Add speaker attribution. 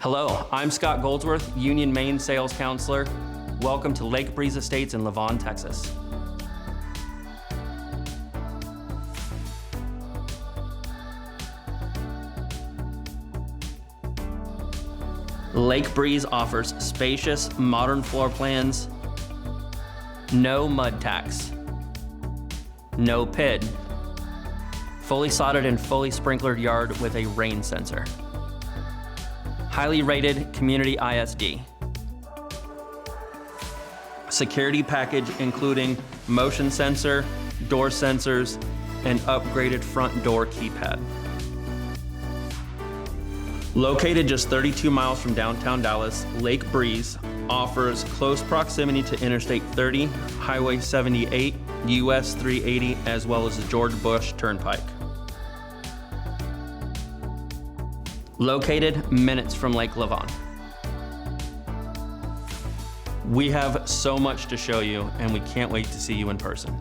Speaker 1: Hello, I'm Scott Goldsworth, UnionMain Sales Counselor. Welcome to Lake Breeze Estates in Lavon, Texas. Lake Breeze offers spacious, modern floor plans, no mud tax, no PID, fully sodded and fully sprinklered yard with a rain sensor. Highly rated Community ISD. Security package including motion sensor, door sensors, and upgraded front door keypad. Located just 32 miles from downtown Dallas, Lake Breeze offers close proximity to Interstate 30, Highway 78, US 380, as well as the George Bush Turnpike. Located minutes from Lake Lavon. We have so much to show you, and we can't wait to see you in person.